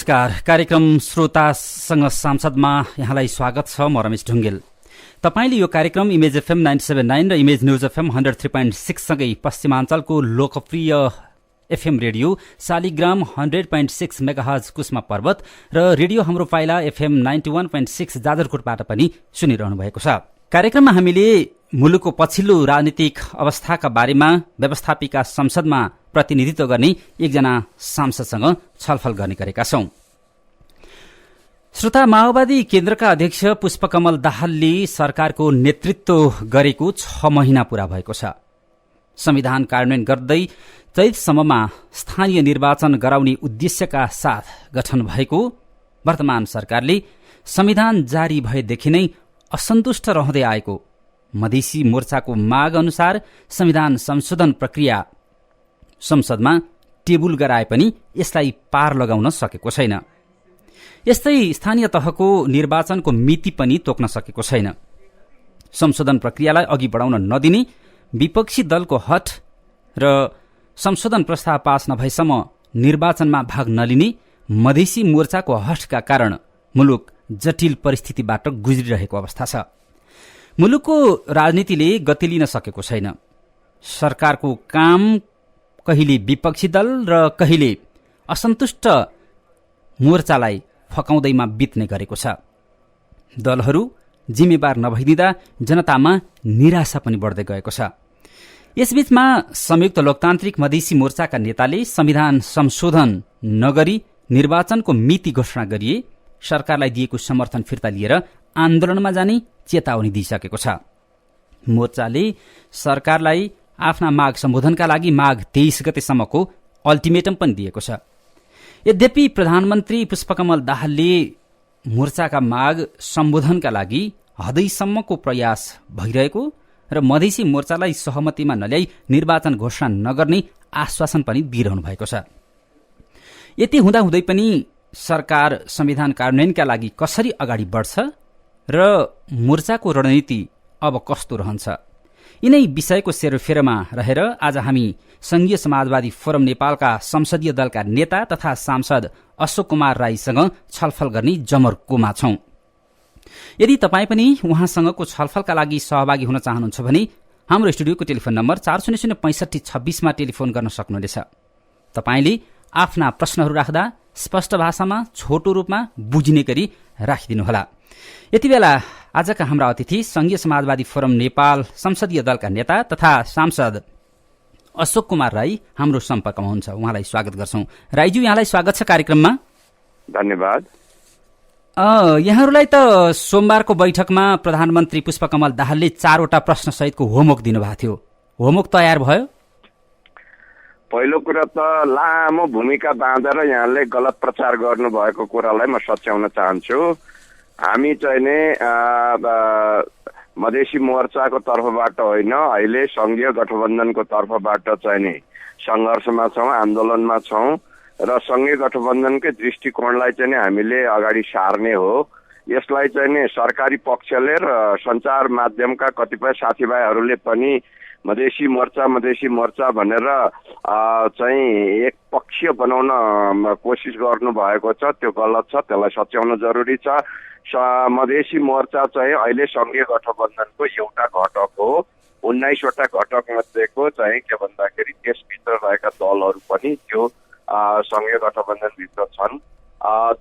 नमस्कार। कार्यक्रम श्रोतासँग सांसदमा यहाँलाई स्वागत छ। म रमेश ढुङ्गेल। तपाईले यो कार्यक्रम इमेज एफएम 97.9 र इमेज न्यूज एफएम 103.6 सँगै पश्चिमाञ्चलको लोकप्रिय FM radio Shaligram 100.6 megahertz Kusma पर्वत र रेडियो हाम्रो पाइला एफएम 91.6 जाजरकोटबाट पनि सुनिरहनु भएको छ। कार्यक्रममा हामीले मुलुकको पछिल्लो राजनीतिक अवस्थाका बारेमा व्यवस्थापिका संसदमा प्रतिनिधित्व गर्ने एकजना सांसदसँग छलफल गर्ने गरेका छौं। श्रोता, माओवादी केन्द्रका अध्यक्ष पुष्पकमल दाहालले सरकारको नेतृत्व गरेको 6 महिना पूरा भएको छ। संविधान कार्यान्वयन गर्दै चैतसम्ममा स्थानीय निर्वाचन गराउने उद्देश्यका साथ गठन भएको वर्तमान सरकारले संविधान जारी भएदेखि नै असन्तुष्ट रहँदै आएको मधेसी मोर्चाको माग अनुसार संविधान संशोधन प्रक्रिया संसदमा टेबुल गराए पनि यसलाई पार लगाउन सकेको छैन। यस्तै स्थानीय तहको निर्वाचनको मिति पनि तोक्न सकेको छैन। संशोधन प्रक्रियालाई अघि बढाउन नदिने विपक्षी दलको हट र संशोधन प्रस्ताव पास नभएसम्म निर्वाचनमा भाग नलिने मधेसी मोर्चाको हटका कारण मुलुक जटिल परिस्थितिबाट गुज्रिरहेको अवस्था छ। मुलुकको राजनीतिले गति लिन सकेको छैन। सरकारको काम कहिले विपक्षी दल र कहिले असन्तुष्ट मोर्चालाई फकाउँदैमा बित्ने गरेको छ। दलहरू जिम्मेवार नभइदिँदा जनतामा निराशा पनि बढ्दै गएको छ। यसबीचमा संयुक्त लोकतान्त्रिक मधेसी मोर्चाका नेताले संविधान संशोधन नगरी निर्वाचनको मिति घोषणा गरिए सरकारलाई दिएको समर्थन फिर्ता लिएर आन्दोलनमा जाने चेतावनी दिइसकेको छ। मोर्चाले सरकारलाई आफ्ना माग सम्बोधनका लागि माघ 23 गतेसम्मको अल्टिमेटम पनि दिएको छ। यद्यपि प्रधानमन्त्री पुष्पकमल दाहालले मोर्चाका माग सम्बोधनका लागि हदैसम्मको प्रयास भइरहेको र मधेसी मोर्चालाई सहमतिमा नल्याई निर्वाचन घोषणा नगर्ने आश्वासन पनि दिइरहनु भएको छ। यति हुँदाहुँदै पनि सरकार संविधान कार्यान्वयनका लागि कसरी अगाडि बढ्छ र मोर्चाको रणनीति अब कस्तो रहन्छ, यिनै विषयको सेरोफेरोमा रहेर आज हामी संघीय समाजवादी फोरम नेपालका संसदीय दलका नेता तथा सांसद अशोक कुमार राईसँग छलफल गर्ने जमर्कोमा छौं। यदि तपाईँ पनि उहाँसँगको छलफलका लागि सहभागी हुन चाहनुहुन्छ भने हाम्रो स्टुडियोको टेलिफोन नम्बर 400656 मा टेलिफोन गर्न सक्नुहुनेछ। तपाईले आफ्ना प्रश्नहरू राख्दा स्पष्ट भाषामा छोटो रूपमा बुझिने गरी राखिदिनुहोला। यति बेला आजका हाम्रा अतिथि संघीय समाजवादी फोरम नेपाल संसदीय दलका नेता तथा सांसद अशोक कुमार राई हाम्रो सम्पर्कमा हुनुहुन्छ। उहाँलाई स्वागत गर्छौं। राईज्यू, यहाँलाई स्वागत छ कार्यक्रममा। धन्यवाद। यहाँहरूलाई त सोमबारको बैठकमा प्रधानमन्त्री पुष्पकमल दाहालले 4 वटा प्रश्न सहितको होमवर्क दिनुभएको थियो। होमवर्क तयार भयो? पहिलो कुरा त लामो भूमिका बाँधेर यहाँले गलत प्रचार गर्नुभएको कुरालाई म सच्याउन चाहन्छु। हामी चाहिँ नि मधेसी मोर्चाको तर्फबाट होइन, अहिले संघीय गठबन्धनको तर्फबाट चाहिँ नि संघर्षमा छौँ, आन्दोलनमा छौँ र संघीय गठबन्धनकै दृष्टिकोणलाई चाहिँ नि हामीले अगाडि सार्ने हो। यसलाई चाहिँ नि सरकारी पक्षले र सञ्चार माध्यमका कतिपय साथीभाइहरूले पनि मधेसी मोर्चा भनेर चाहिँ एक पक्षीय बनाउन कोसिस गर्नु भएको छ। त्यो गलत छ, त्यसलाई सच्याउन जरुरी छ। मधेसी मोर्चा चाहिँ अहिले संघीय गठबन्धनको एउटा घटक हो। 19 वटा घटक मध्येको चाहिँ के भन्दाखेरि त्यसभित्र रहेका दलहरू पनि त्यो संघीय गठबन्धनभित्र छन्।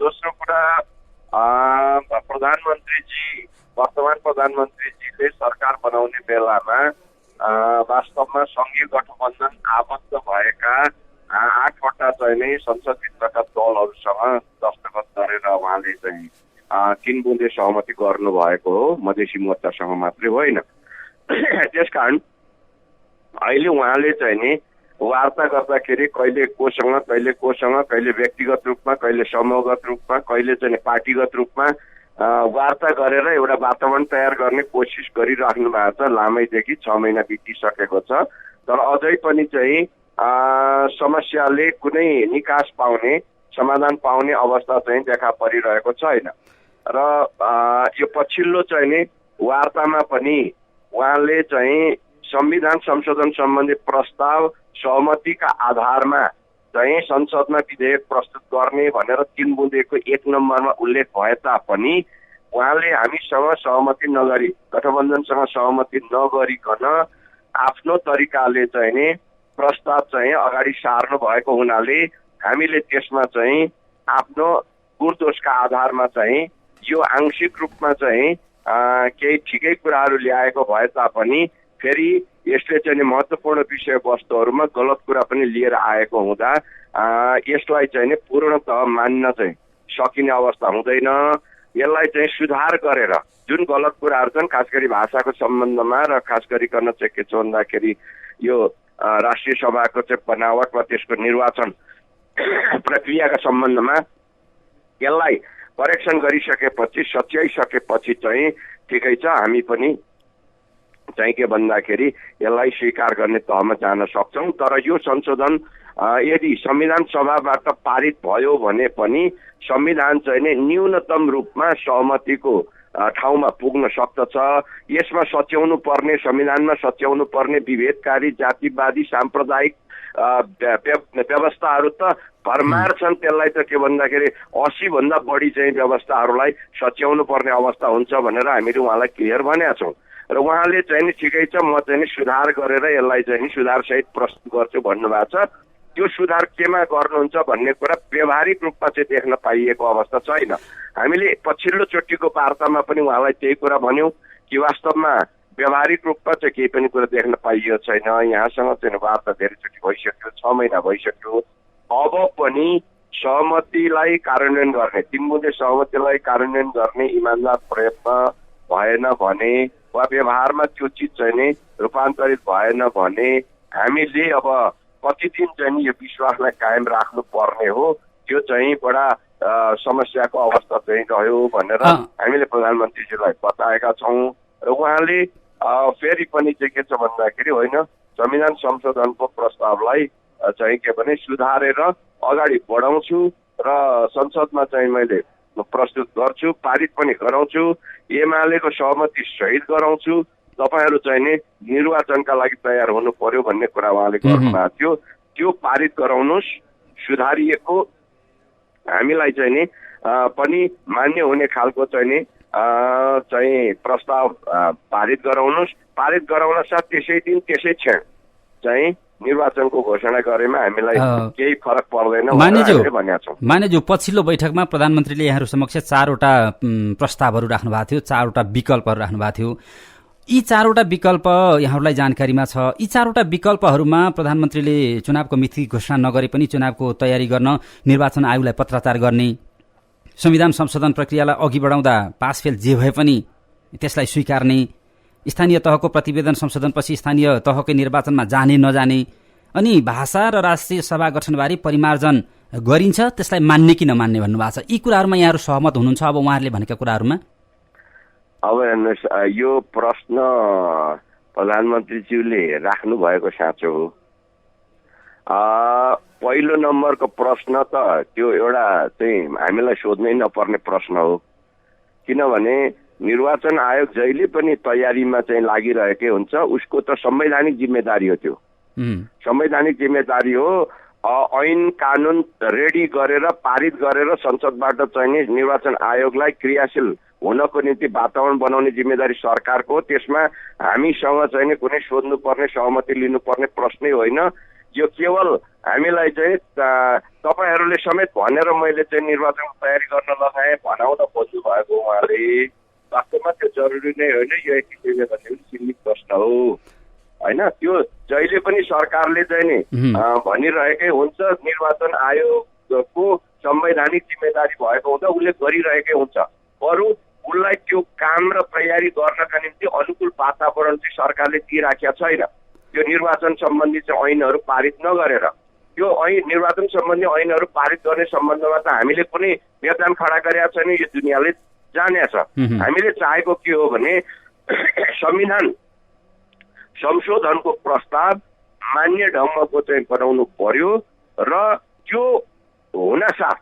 दोस्रो कुरा, वर्तमान प्रधानमन्त्रीजीले सरकार बनाउने बेलामा वास्तवमा संघीय गठबन्धन आबद्ध भएका 8 वटा चाहिँ नै संसदभित्रका दलहरूसँग दस्तखत गरेर उहाँले चाहिँ किनबुन्दे सहमति गर्नुभएको हो, मधेसी मोर्चासँग मात्रै होइन। त्यसकारण अहिले उहाँले चाहिँ नि वार्ता गर्दाखेरि कहिले कोसँग कहिले व्यक्तिगत रूपमा, कहिले समूहगत रूपमा, कहिले चाहिँ पार्टीगत रूपमा वार्ता गरेर एउटा वातावरण तयार गर्ने कोसिस गरिराख्नु भएको छ। लामैदेखि 6 महिना बितिसकेको छ, तर अझै पनि चाहिँ समस्याले कुनै निकास पाउने, समाधान पाउने अवस्था चाहिँ देखा परिरहेको छैन। र यो पछिल्लो चाहिँ नि वार्तामा पनि उहाँले चाहिँ संविधान संशोधन सम्बन्धी प्रस्ताव सहमतिका आधारमा चाहिँ संसदमा विधेयक प्रस्तुत गर्ने भनेर 3 बुँदेको 1 नम्बरमा उल्लेख भए तापनि उहाँले हामीसँग सहमति नगरी गठबन्धनसँग सहमति नगरिकन आफ्नो तरिकाले चाहिँ नि प्रस्ताव चाहिँ अगाडि सार्नु भएको हुनाले हामीले त्यसमा चाहिँ आफ्नो गुणदोषका आधारमा चाहिँ यो आंशिक रूपमा चाहिँ केही ठिकै कुराहरू ल्याएको भए तापनि फेरि यसले चाहिँ महत्त्वपूर्ण विषयवस्तुहरूमा गलत कुरा पनि लिएर आएको हुँदा यसलाई चाहिँ नि पूर्णतः मान्न चाहिँ सकिने अवस्था हुँदैन। यसलाई चाहिँ सुधार गरेर जुन गलत कुराहरू छन् खास गरी भाषाको सम्बन्धमा र खास गरिकन चाहिँ के छ भन्दाखेरि यो राष्ट्रिय सभाको चाहिँ बनावट वा त्यसको निर्वाचन प्रक्रियाका सम्बन्धमा यसलाई करेक्सन गरिसकेपछि सच्याइसकेपछि चाहिँ ठिकै छ, हामी पनि चाहिँ के भन्दाखेरि यसलाई स्वीकार गर्ने तहमा जान सक्छौँ। तर यो संशोधन यदि संविधान सभाबाट पारित भयो भने पनि संविधान चाहिँ नै न्यूनतम रूपमा सहमतिको ठाउँमा पुग्न सक्दछ। यसमा सच्याउनु पर्ने, संविधानमा सच्याउनु पर्ने विभेदकारी जातिवादी साम्प्रदायिक व्यवस्थाहरू त भरमार छन्। त्यसलाई त के भन्दाखेरि 80 भन्दा बढी चाहिँ व्यवस्थाहरूलाई सच्याउनु पर्ने अवस्था हुन्छ भनेर हामीले उहाँलाई क्लियर भनेका छौँ। र उहाँले चाहिँ नि ठिकै छ, म चाहिँ नि सुधार गरेर यसलाई चाहिँ नि सुधारसहित प्रस्तुत गर्छु भन्नुभएको छ। त्यो सुधार केमा गर्नुहुन्छ भन्ने कुरा व्यवहारिक रूपमा चाहिँ देख्न पाइएको अवस्था छैन। हामीले पछिल्लो चोटिको वार्तामा पनि उहाँलाई त्यही कुरा भन्यौँ कि वास्तवमा व्यवहारिक रूपमा चाहिँ केही पनि कुरा देख्न पाइएको छैन। यहाँसँग चाहिँ वार्ता धेरैचोटि भइसक्यो, 6 महिना भइसक्यो। अब पनि सहमतिलाई कार्यान्वयन गर्ने, 3 बुँदे सहमतिलाई कार्यान्वयन गर्ने इमानदार प्रयत्न भएन भने वा व्यवहारमा त्यो चिज चाहिँ नै रूपान्तरित भएन भने हामीले अब कति दिन चाहिँ यो विश्वासलाई कायम राख्नु पर्ने हो, त्यो चाहिँ बडा समस्याको अवस्था चाहिँ रह्यो भनेर हामीले प्रधानमन्त्रीजीलाई बताएका छौँ। र उहाँले फेरि पनि चाहिँ के छ भन्दाखेरि होइन, संविधान संशोधनको प्रस्तावलाई चाहिँ के भने सुधारेर अगाडि बढाउँछु र संसदमा चाहिँ मैले प्रस्तुत गर्छु, पारित पनि गराउँछु, एमालेको सहमति सहित गराउँछु। तपाईँहरू चाहिँ नि निर्वाचनका लागि तयार हुनु पर्यो भन्ने कुरा उहाँले गर्नुभएको थियो। त्यो पारित गराउनुहोस्, सुधारिएको हामीलाई चाहिँ नि पनि मान्य हुने खालको चाहिँ नि प्रस्ताव पारित गराउनुहोस्। पारित गराउन साथ त्यसै दिन त्यसै क्षण चाहिँ निर्वाचनको घोषणा गरेमा हामीलाई केही फरक पर्दैन भनेका छौँ। मानेज्यू, पछिल्लो बैठकमा प्रधानमन्त्रीले यहाँहरू समक्ष 4वटा प्रस्तावहरू राख्नु भएको थियो, 4वटा विकल्पहरू राख्नु भएको थियो। यी 4वटा विकल्प यहाँहरूलाई जानकारीमा छ। यी 4वटा विकल्पहरूमा प्रधानमन्त्रीले चुनावको मिति घोषणा नगरे पनि चुनावको तयारी गर्न, निर्वाचन आयोगलाई पत्राचार गर्ने, संविधान संशोधन प्रक्रियालाई अघि बढाउँदा पासफेल जे भए पनि त्यसलाई स्वीकार्ने, स्थानीय तहको प्रतिवेदन संशोधनपछि स्थानीय तहकै निर्वाचनमा जाने नजाने, अनि भाषा र राष्ट्रिय सभा गठनबारे परिमार्जन गरिन्छ त्यसलाई मान्ने कि नमान्ने भन्नुभएको छ। यी कुराहरूमा यहाँहरू सहमत हुनुहुन्छ अब उहाँहरूले भनेका कुराहरूमा? अब हेर्नुहोस्, यो प्रश्न प्रधानमन्त्रीज्यूले राख्नु भएको साँचो हो। पहिलो नम्बरको प्रश्न त त्यो एउटा चाहिँ हामीलाई सोध्नै नपर्ने प्रश्न हो, किनभने निर्वाचन आयोग जहिले पनि तयारीमा चाहिँ लागिरहेकै हुन्छ। उसको त संवैधानिक जिम्मेदारी हो, त्यो संवैधानिक जिम्मेदारी हो। ऐन कानुन रेडी गरेर पारित गरेर संसदबाट चाहिँ निर्वाचन आयोगलाई क्रियाशील हुनको निम्ति वातावरण बनाउने जिम्मेदारी सरकारको। त्यसमा हामीसँग चाहिँ कुनै सोध्नुपर्ने, सहमति लिनुपर्ने प्रश्नै होइन। यो केवल हामीलाई चाहिँ तपाईँहरूले समेत भनेर मैले चाहिँ निर्वाचनको तयारी गर्न लगाएँ भनाउन खोज्नु भएको उहाँले। वास्तवमा त्यो जरुरी नै होइन, यो एक किसिमले भन्ने सीमित प्रश्न हो होइन। त्यो जहिले पनि सरकारले चाहिँ नि भनिरहेकै हुन्छ, निर्वाचन आयोगको संवैधानिक जिम्मेदारी भएको हुँदा उसले गरिरहेकै हुन्छ। बरु उसलाई त्यो काम र तयारी गर्नका निम्ति अनुकूल वातावरण चाहिँ सरकारले दिइराखेका छैन। त्यो निर्वाचन सम्बन्धी चाहिँ ऐनहरू पारित नगरेर, त्यो निर्वाचन सम्बन्धी ऐनहरू पारित गर्ने सम्बन्धमा त हामीले कुनै व्यवधान खडा गरेका छैन, यो दुनियाँले जाने छ। हामीले चाहेको के हो भने संविधान संशोधनको प्रस्ताव मान्य ढङ्गको चाहिँ बनाउनु पर्यो र त्यो हुनासाथ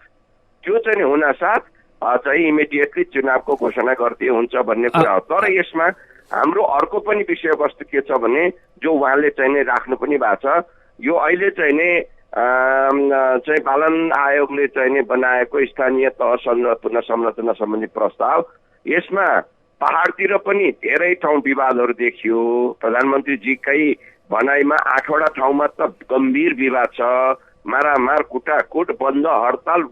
चाहिँ इमिडिएटली चुनावको घोषणा गर्दै हुन्छ भन्ने कुरा हो। तर यसमा हाम्रो अर्को पनि विषयवस्तु के छ भने जो उहाँले चाहिँ राख्नु पनि भएको छ, यो अहिले चाहिँ चाहिँ पालन आयोगले चाहिँ नि बनाएको स्थानीय तह पुनर्संरचना सम्बन्धी प्रस्ताव, यसमा पहाडतिर पनि धेरै ठाउँ विवादहरू देखियो। प्रधानमन्त्रीजीकै भनाइमा 8वटा ठाउँमा त गम्भीर विवाद छ, मारामार कुटाकुट बन्द हडताल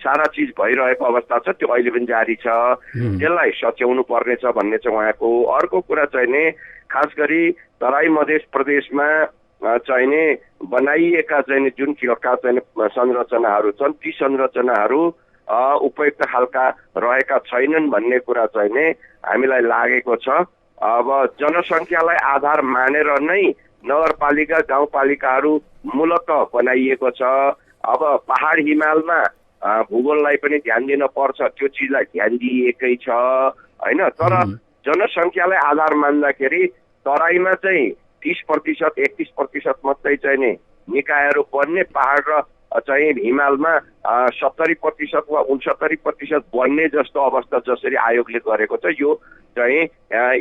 सारा चिज भइरहेको अवस्था छ, त्यो अहिले पनि जारी छ। त्यसलाई सच्याउनु पर्नेछ भन्ने चाहिँ उहाँको। अर्को कुरा चाहिँ नि खास गरी तराई मध्य प्रदेशमा चाहिँ नि बनाइएका चाहिँ नि जुन किसिमका चाहिँ संरचनाहरू छन् ती संरचनाहरू उपयुक्त खालका रहेका छैनन् भन्ने कुरा चाहिँ नि हामीलाई लागेको छ। अब जनसङ्ख्यालाई आधार मानेर नै नगरपालिका गाउँपालिकाहरू मूलत बनाइएको छ। अब पहाड हिमालमा भूगोललाई पनि ध्यान दिन पर्छ, त्यो चिजलाई ध्यान दिएकै छ होइन। तर जनसङ्ख्यालाई आधार मान्दाखेरि तराईमा चाहिँ 30%, 31% मात्रै चाहिँ नि निकायहरू बन्ने, पहाड र चाहिँ हिमालमा 70% वा 69% बन्ने जस्तो अवस्था जसरी आयोगले गरेको छ, यो चाहिँ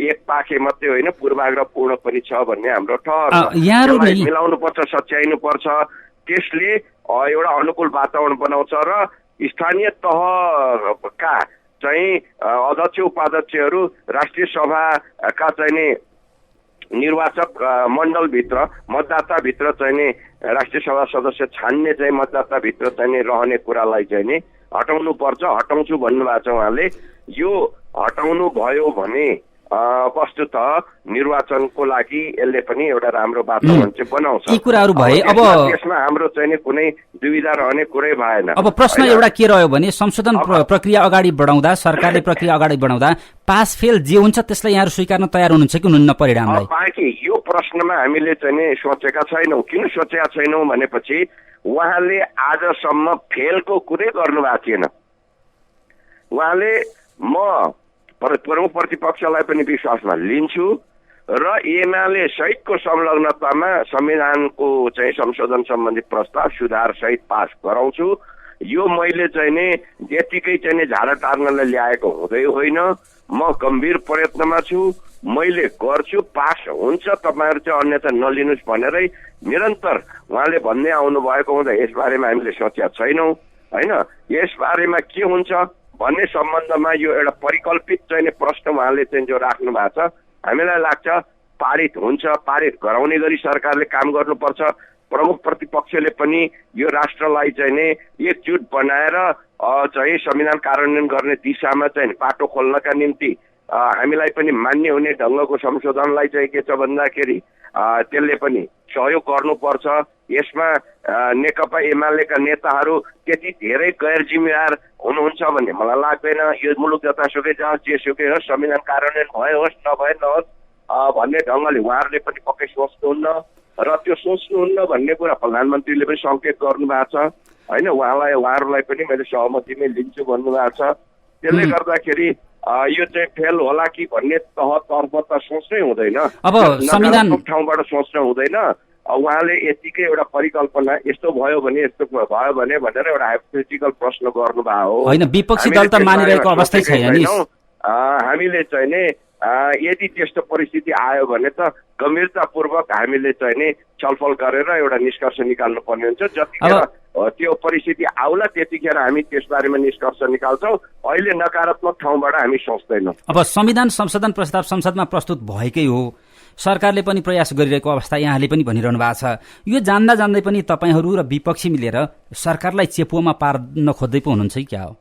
एक पाखे मात्रै होइन पूर्वाग्रह पूर्ण पनि छ भन्ने हाम्रो ठहर छ। यसलाई मिलाउनु पर्छ, सच्याइनु पर्छ, त्यसले एउटा अनुकूल वातावरण बनाउँछ र स्थानीय तहका चाहिँ अध्यक्ष उपाध्यक्षहरू राष्ट्रिय सभाका चाहिँ नि निर्वाचक मण्डलभित्र मतदाताभित्र चाहिँ नि राष्ट्रिय सभा सदस्य छान्ने चाहिँ मतदाताभित्र चाहिँ नि रहने कुरालाई चाहिँ नि हटाउनु पर्छ। हटाउँछु भन्नुभएको छ उहाँले। यो हटाउनु भयो भने वस्तुत निर्वाचनको लागि यसले पनि एउटा राम्रो वातावरण चाहिँ बनाउँछ। यी कुराहरू भए अब यसमा हाम्रो चाहिँ कुनै दुविधा रहने कुरै भएन। अब प्रश्न एउटा के रह्यो भने संशोधन प्रक्रिया अगाडि बढाउँदा, सरकारले प्रक्रिया अगाडि बढाउँदा पास फेल जे हुन्छ त्यसलाई यहाँहरू स्वीकार्न तयार हुनुहुन्छ कि हुनुहुन्न परिणामलाई? बाँकी यो प्रश्नमा हामीले चाहिँ सोचेका छैनौँ। किन सोचेका छैनौँ भनेपछि उहाँले आजसम्म फेलको कुरै गर्नु भएको थिएन। उहाँले म प्रमुख प्रतिपक्षलाई पनि विश्वासमा लिन्छु र एमाले सहितको संलग्नतामा संविधानको चाहिँ संशोधन सम्बन्धी प्रस्ताव सुधार सहित पास गराउँछु। यो मैले चाहिँ नि यतिकै चाहिँ नि झाडा टार्नलाई ल्याएको हुँदै होइन, म गम्भीर प्रयत्नमा छु, मैले गर्छु, पास हुन्छ, तपाईँहरू चाहिँ अन्यथा नलिनुहोस् भनेरै निरन्तर उहाँले भन्दै आउनु भएको हुँदा यसबारेमा हामीले सोचेका छैनौँ होइन। यसबारेमा के हुन्छ भन्ने सम्बन्धमा यो एउटा परिकल्पित चाहिँ प्रश्न उहाँले चाहिँ जो राख्नु भएको छ, हामीलाई लाग्छ पारित हुन्छ, पारित गराउने गरी सरकारले काम गर्नुपर्छ। प्रमुख प्रतिपक्षले पनि यो राष्ट्रलाई चाहिँ नि एकजुट बनाएर चाहिँ संविधान कार्यान्वयन गर्ने दिशामा चाहिँ पाटो खोल्नका निम्ति हामीलाई पनि मान्य हुने ढङ्गको संशोधनलाई चाहिँ के छ भन्दाखेरि त्यसले पनि सहयोग गर्नुपर्छ। यसमा नेकपा एमालेका नेताहरू त्यति धेरै गैर जिम्मेवार हुनुहुन्छ भन्ने मलाई लाग्दैन। यो मुलुक जतासुकै जाओस्, जेसुकै होस्, संविधान कार्यान्वयन भए होस् नभए नहोस् भन्ने ढङ्गले उहाँहरूले पनि पक्कै सोच्नुहुन्न र त्यो सोच्नुहुन्न भन्ने कुरा प्रधानमन्त्रीले पनि सङ्केत गर्नुभएको छ होइन। उहाँहरूलाई पनि मैले सहमतिमै लिन्छु भन्नुभएको छ। त्यसले गर्दाखेरि यो चाहिँ फेल होला कि भन्ने तहतर्फ त सोच्नै हुँदैन, अब संविधान ठाउँबाट सोच्नु हुँदैन। उहाँले यतिकै एउटा परिकल्पना यस्तो भयो भने यस्तो भयो भने भनेर एउटा हाइपोथेटिकल प्रश्न गर्नुभएको हो होइन। विपक्षी दल त मानिरहेको अवस्थै छैन नि। हामीले चाहिँ नि यदि त्यस्तो परिस्थिति आयो भने त गम्भीरतापूर्वक हामीले चाहिँ नि छलफल गरेर एउटा निष्कर्ष निकाल्नु पर्ने हुन्छ। जतिखेर त्यो परिस्थिति आउला त्यतिखेर हामी त्यसबारेमा निष्कर्ष निकाल्छौँ। अहिले नकारात्मक ठाउँबाट हामी सोच्दैनौँ। अब संविधान संशोधन प्रस्ताव संसदमा प्रस्तुत भएकै हो, सरकारले पनि प्रयास गरिरहेको अवस्था यहाँले पनि भनिरहनु भएको छ। यो जान्दा जान्दै पनि तपाईँहरू र विपक्षी मिलेर सरकारलाई चेपुवामा पार्न खोज्दै पो हुनुहुन्छ कि क्या हो?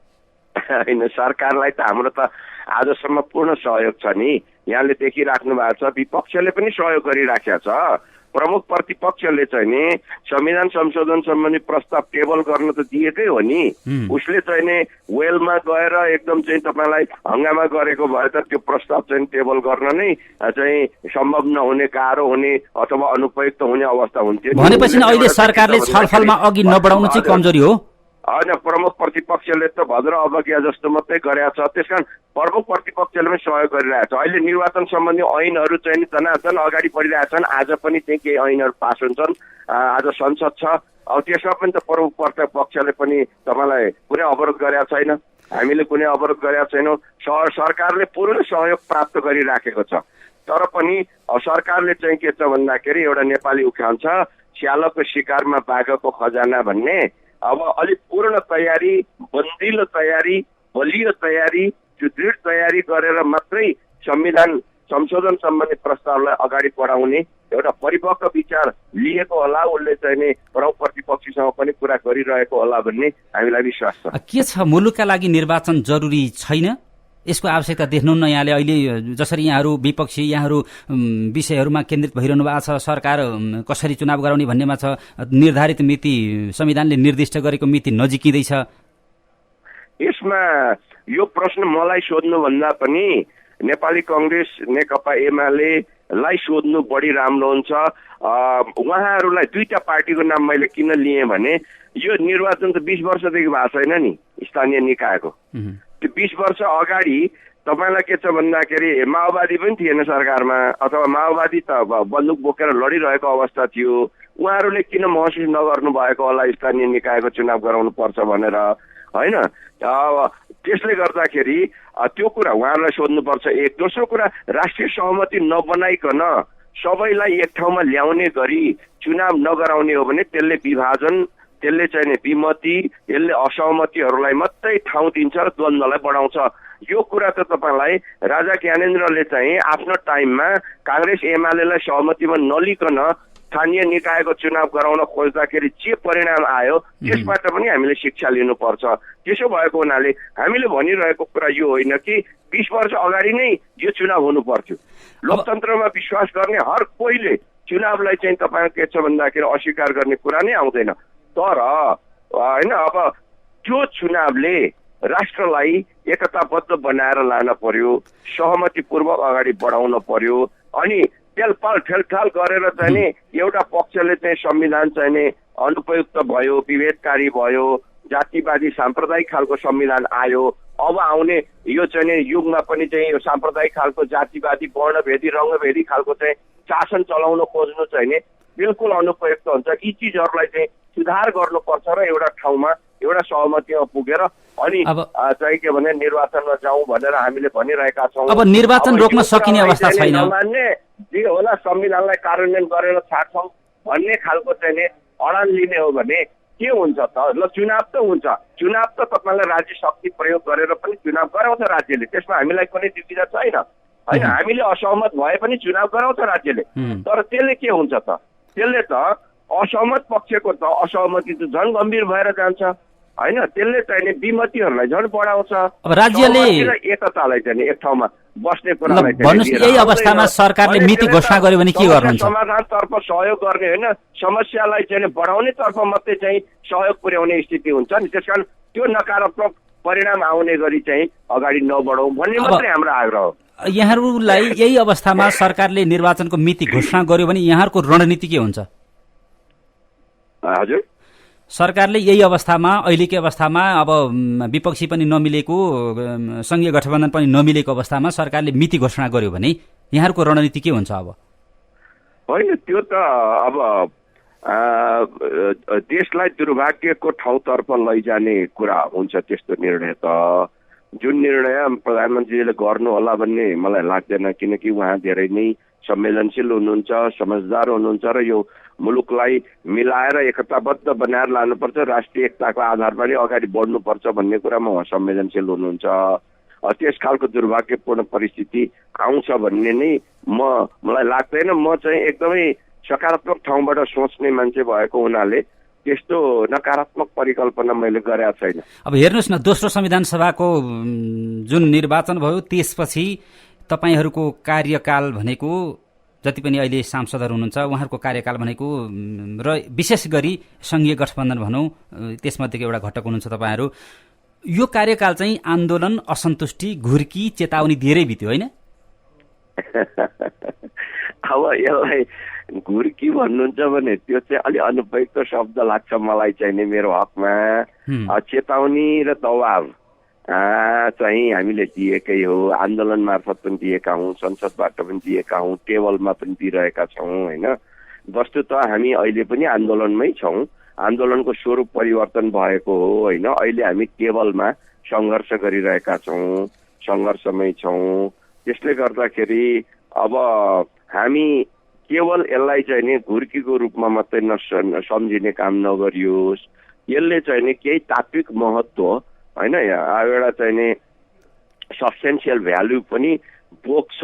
होइन, सरकारलाई त हाम्रो त आजसम्म पूर्ण सहयोग छ नि। यहाँले देखिराख्नु भएको छ विपक्षले पनि सहयोग गरिराखेको छ। प्रमुख प्रतिपक्षले चाहिँ नि संविधान संशोधन सम्बन्धी प्रस्ताव टेबल गर्न त दिएकै हो नि। उसले चाहिँ नि वेलमा गएर एकदम चाहिँ तपाईँलाई हङ्गामा गरेको भए त त्यो प्रस्ताव चाहिँ टेबल गर्न नै चाहिँ सम्भव नहुने, गाह्रो हुने अथवा अनुपयुक्त हुने अवस्था हुन्थ्यो। भनेपछि अहिले सरकारले छलफलमा अघि नबढाउनु चाहिँ कमजोरी हो होइन। प्रमुख प्रतिपक्षले त भद्र अवज्ञा जस्तो मात्रै गरेको छ। त्यसकारण प्रमुख प्रतिपक्षले पनि सहयोग गरिरहेको छ। अहिले निर्वाचन सम्बन्धी ऐनहरू चाहिँ तनातन अगाडि बढिरहेछन्। आज पनि चाहिँ केही ऐनहरू पास हुन्छन्। आज संसद छ, अब त्यसमा पनि त प्रमुख प्रतिपक्षले पनि तपाईँलाई कुनै अवरोध गरेका छैन, हामीले कुनै अवरोध गरेका छैनौँ। सरकारले पूर्ण सहयोग प्राप्त गरिराखेको छ। तर पनि सरकारले चाहिँ के छ भन्दाखेरि एउटा नेपाली उखान छ, स्यालको शिकारमा बाघको खजाना भन्ने अब अलिक पूर्ण तयारी, बन्दिलो तयारी, बलियो तयारी, सुदृढ तयारी गरेर मात्रै संविधान संशोधन सम्बन्धी प्रस्तावलाई अगाडि बढाउने एउटा परिपक्व विचार लिएको होला, उसले चाहिँ नि प्रतिपक्षीसँग पनि कुरा गरिरहेको होला भन्ने हामीलाई विश्वास छ। के छ, मुलुकका लागि निर्वाचन जरुरी छैन? यसको आवश्यकता देख्नुहुन्न यहाँले? अहिले जसरी यहाँहरू विपक्षी, यहाँहरू विषयहरूमा केन्द्रित भइरहनु भएको छ, सरकार कसरी चुनाव गराउने भन्नेमा छ, निर्धारित मिति, संविधानले निर्दिष्ट गरेको मिति नजिकिँदैछ। यसमा यो प्रश्न मलाई सोध्नुभन्दा पनि नेपाली कङ्ग्रेस, नेकपा एमालेलाई सोध्नु बढी राम्रो हुन्छ। उहाँहरूलाई दुईटा पार्टीको नाम मैले किन लिएँ भने यो निर्वाचन त 20 वर्षदेखि भएको छैन नि स्थानीय निकायको। त्यो 20 वर्ष अगाडि तपाईँलाई के छ भन्दाखेरि माओवादी पनि थिएन सरकारमा, अथवा माओवादी त बन्दुक बोकेर लडिरहेको अवस्था थियो। उहाँहरूले किन महसुस नगर्नु भएको होला स्थानीय निकायको चुनाव गराउनु पर्छ भनेर, होइन? त्यसले गर्दाखेरि त्यो कुरा उहाँहरूलाई सोध्नुपर्छ। एक दोस्रो कुरा, राष्ट्रिय सहमति नबनाइकन सबैलाई एक ठाउँमा ल्याउने गरी चुनाव नगराउने हो भने त्यसले विभाजन, त्यसले चाहिँ विमति, यसले असहमतिहरूलाई मात्रै ठाउँ दिन्छ र द्वन्द्वलाई बढाउँछ। यो कुरा त तपाईँलाई राजा ज्ञानेन्द्रले चाहिँ आफ्नो टाइममा काङ्ग्रेस एमालेलाई सहमतिमा नलिकन स्थानीय निकायको चुनाव गराउन खोज्दाखेरि के परिणाम आयो त्यसबाट पनि हामीले शिक्षा लिनुपर्छ। त्यसो भएको हुनाले हामीले भनिरहेको कुरा यो होइन कि 20 वर्ष अगाडि नै यो चुनाव हुनु पर्थ्यो। लोकतन्त्रमा विश्वास गर्ने हर कोहीले चुनावलाई चाहिँ तपाईँ के छ भन्दाखेरि अस्वीकार गर्ने कुरा नै आउँदैन। तर होइन, अब त्यो चुनावले राष्ट्रलाई एकताबद्ध बनाएर लान पर्यो, सहमतिपूर्वक अगाडि बढाउन पर्यो। अनि तेलपाल ठेलठाल गरेर चाहिँ नि एउटा पक्षले चाहिँ संविधान चाहिँ नि अनुपयुक्त भयो, विभेदकारी भयो, जातिवादी साम्प्रदायिक खालको संविधान आयो। अब आउने यो चाहिँ नि युगमा पनि चाहिँ यो साम्प्रदायिक खालको जातिवादी, वर्णभेदी, रङ्गभेदी खालको चाहिँ शासन चलाउन खोज्नु चाहिँ नि बिल्कुल अनुपयुक्त हुन्छ। यी चिजहरूलाई चाहिँ सुधार गर्नुपर्छ र एउटा ठाउँमा एउटा सहमतिमा पुगेर अनि चाहिँ के भने निर्वाचनमा जाउँ भनेर हामीले भनिरहेका छौँ। अब निर्वाचन रोक्न सकिने अवस्था छैन। नमान्ने जे होला संविधानलाई कार्यान्वयन गरेर छाड्छौँ भन्ने खालको चाहिँ नि अडान लिने हो भने के हुन्छ त? ल, चुनाव त हुन्छ, चुनाव त तपाईँलाई राज्य शक्ति प्रयोग गरेर पनि चुनाव गराउँछ राज्यले, त्यसमा हामीलाई कुनै दुविधा छैन, होइन? हामीले असहमत भए पनि चुनाव गराउँछ राज्यले। तर त्यसले के हुन्छ त? त्यसले त असहमत पक्षको त असहमति त झन् गम्भीर भएर जान्छ, होइन? त्यसले चाहिँ विमतिहरूलाई झन् बढाउँछ। अब राज्यले एकतालाई चाहिँ एक ठाउँमा बस्ने कुरालाई यही अवस्थामा सरकारले मिति घोषणा गर्यो भने के गर्नुहुन्छ? समाधानतर्फ सहयोग गर्ने होइन, समस्यालाई चाहिँ बढाउने तर्फ मात्रै चाहिँ सहयोग पुर्याउने स्थिति हुन्छ नि। त्यसकारण त्यो नकारात्मक परिणाम आउने गरी चाहिँ अगाडि नबढौँ भन्ने मात्रै हाम्रो आग्रह हो। यहाँहरूलाई यही अवस्थामा सरकारले निर्वाचनको मिति घोषणा गर्यो भने यहाँहरूको रणनीति के हुन्छ? हजुर, सरकारले यही अवस्थामा, अहिलेकै अवस्थामा, अब विपक्षी पनि नमिलेको, संघीय गठबन्धन पनि नमिलेको अवस्थामा सरकारले मिति घोषणा गर्यो भने यहाँहरूको रणनीति के हुन्छ? अब होइन, त्यो त अब देशलाई दुर्भाग्यको ठाउँतर्फ लैजाने कुरा हुन्छ त्यस्तो निर्णय त। जुन निर्णय प्रधानमन्त्रीले गर्नु होला भन्ने मलाई लाग्दैन, किनकि उहाँ धेरै नै संवेदनशील हुनुहुन्छ, समझदार हुनुहुन्छ र यो मुलुकलाई मिलाएर एकताबद्ध बनाएर लानुपर्छ, राष्ट्रिय एकताको आधारमा नै अगाडि बढ्नुपर्छ भन्ने कुरामा उहाँ संवेदनशील हुनुहुन्छ। त्यस खालको दुर्भाग्यपूर्ण परिस्थिति आउँछ भन्ने नै मलाई लाग्दैन। म चाहिँ एकदमै सकारात्मक ठाउँबाट सोच्ने मान्छे भएको हुनाले त्यस्तो नकारात्मक परिकल्पना मैले गरेको छैन। अब हेर्नुहोस् न, दोस्रो संविधान सभाको जुन निर्वाचन भयो त्यसपछि तपाईहरूको कार्यकाल भनेको, जति पनि अहिले सांसदहरू हुनुहुन्छ उहाँहरूको कार्यकाल भनेको, र विशेष गरी संघीय गठबन्धन भनौँ त्यसमध्येको एउटा घटक हुनुहुन्छ तपाईँहरू, यो कार्यकाल चाहिँ आन्दोलन, असन्तुष्टि, घुर्की, चेतावनी दिएरै बित्यो, होइन? अब यसलाई घुर्की भन्नुहुन्छ भने त्यो चाहिँ अलि अनुपयुक्त शब्द लाग्छ मलाई चाहिँ नि मेरो हकमा। चेतावनी र दबाब चाहिँ हामीले दिएकै हो, आन्दोलन मार्फत पनि दिएका हौँ, संसदबाट पनि दिएका हौँ, टेबलमा पनि दिइरहेका छौँ, होइन? वस्तुतः हामी अहिले पनि आन्दोलनमै छौँ, आन्दोलनको स्वरूप परिवर्तन भएको हो, होइन? अहिले हामी टेबलमा सङ्घर्ष गरिरहेका छौँ, सङ्घर्षमै छौँ। त्यसले गर्दाखेरि अब हामी केवल यसलाई चाहिँ नि घुर्कीको रूपमा मात्रै सम्झिने काम नगरियोस्। यसले चाहिँ नि केही तात्विक महत्त्व होइन एउटा चाहिँ नि सब्स्टेन्सियल भ्यालु पनि बोक्छ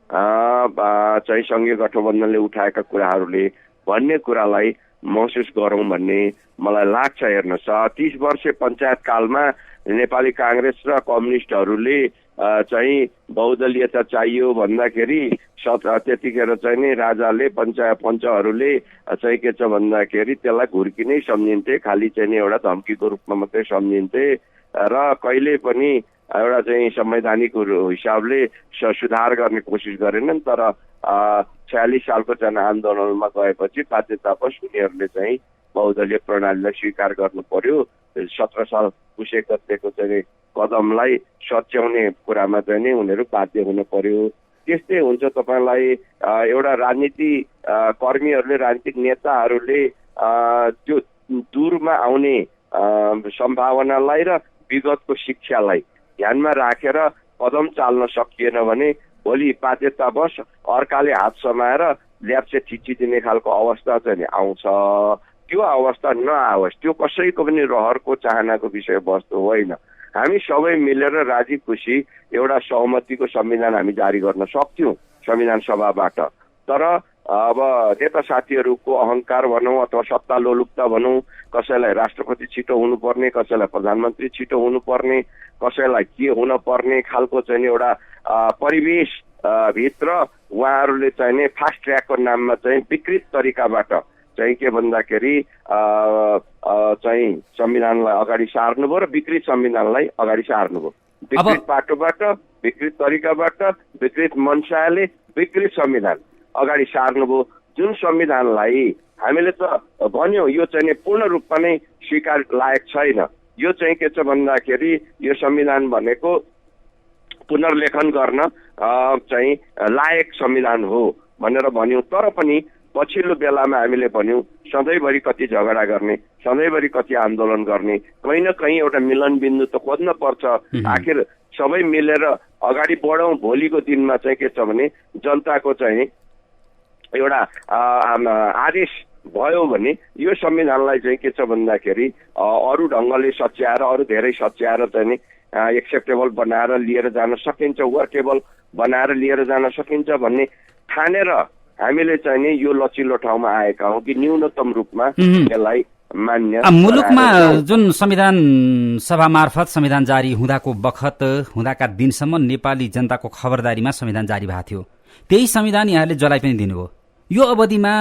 चाहिँ सङ्घीय गठबन्धनले उठाएका कुराहरूले भन्ने कुरालाई महसुस गरौँ भन्ने मलाई लाग्छ। हेर्नुहोस् 30 वर्ष पञ्चायत कालमा नेपाली काङ्ग्रेस र कम्युनिस्टहरूले चाहिँ बहुदलीयता चाहियो भन्दाखेरि त्यतिखेर चाहिँ नि राजाले पञ्चहरूले चाहिँ के छ भन्दाखेरि त्यसलाई घुर्की नै सम्झिन्थे, खालि चाहिँ नि एउटा धम्कीको रूपमा मात्रै सम्झिन्थे र कहिले पनि एउटा चाहिँ संवैधानिक हिसाबले सुधार गर्ने कोसिस गरेनन्। तर 46 सालको जनआन्दोलनमा गएपछि बाध्यतावश उनीहरूले चाहिँ बहुदलीय प्रणालीलाई स्वीकार गर्नु पर्यो। 17 साल पुसे गतेको चाहिँ कदमलाई सच्याउने कुरामा चाहिँ नि उनीहरू बाध्य हुन पर्यो। त्यस्तै हुन्छ तपाईँलाई एउटा राजनीति कर्मीहरूले राजनीतिक नेताहरूले त्यो दूरमा आउने सम्भावनालाई र विगतको शिक्षालाई ध्यानमा राखेर कदम चाल्न सकिएन भने भोलि बाध्यतावश अर्काले हात समाएर ल्याप्चे ठिचिदिने खालको अवस्था चाहिँ आउँछ। त्यो अवस्था नआओस्, त्यो कसैको पनि रहरको चाहनाको विषयवस्तु होइन। हामी सबै मिलेर राजी खुसी एउटा सहमतिको संविधान हामी जारी गर्न सक्थ्यौँ संविधान सभाबाट। तर अब नेता साथीहरूको अहङ्कार भनौँ अथवा सत्ता लोलुपता भनौँ, कसैलाई राष्ट्रपति छिटो हुनुपर्ने, कसैलाई प्रधानमन्त्री छिटो हुनुपर्ने, कसैलाई के हुन पर्ने खालको चाहिँ एउटा परिवेश भित्र उहाँहरूले चाहिँ फास्ट ट्र्याकको नाममा चाहिँ विकृत तरिकाबाट चाहिँ के भन्दाखेरि चाहिँ संविधानलाई अगाडि सार्नुभयो र विकृत संविधानलाई अगाडि सार्नुभयो। विकृत बाटोबाट, विकृत तरिकाबाट, विकृत मनसायले विकृत संविधान अगाडि सार्नुभयो। जुन संविधानलाई हामीले त भन्यौँ यो चाहिँ पूर्ण रूपमा नै स्वीकार लायक छैन, यो चाहिँ के छ भन्दाखेरि यो संविधान भनेको पुनर्लेखन गर्न चाहिँ लायक संविधान हो भनेर भन्यौँ। तर पनि पछिल्लो बेलामा हामीले भन्यौँ सधैँभरि कति झगडा गर्ने, सधैँभरि कति आन्दोलन गर्ने, कहीँ न कहीँ एउटा मिलन बिन्दु त खोज्न पर्छ। आखिर सबै मिलेर अगाडि बढौँ। भोलिको दिनमा चाहिँ के छ भने जनताको चाहिँ एउटा आदेश भयो भने यो संविधानलाई चाहिँ के छ भन्दाखेरि अरू ढङ्गले सच्याएर, अरू धेरै सच्याएर चाहिँ एक्सेप्टेबल बनाएर लिएर जान सकिन्छ, वर्केबल बनाएर लिएर जान सकिन्छ भन्ने ठानेर हामीले चाहिँ नि यो लचिलो ठाउँमा आएका हौँ कि न्यूनतम रूपमा यसलाई मान्य। मुलुकमा जुन संविधान सभा मार्फत संविधान जारी हुँदाका दिनसम्म नेपाली जनताको खबरदारीमा संविधान जारी भएको थियो। त्यही संविधान यहाँले जलाई पनि दिनुभयो। यो अवधिमा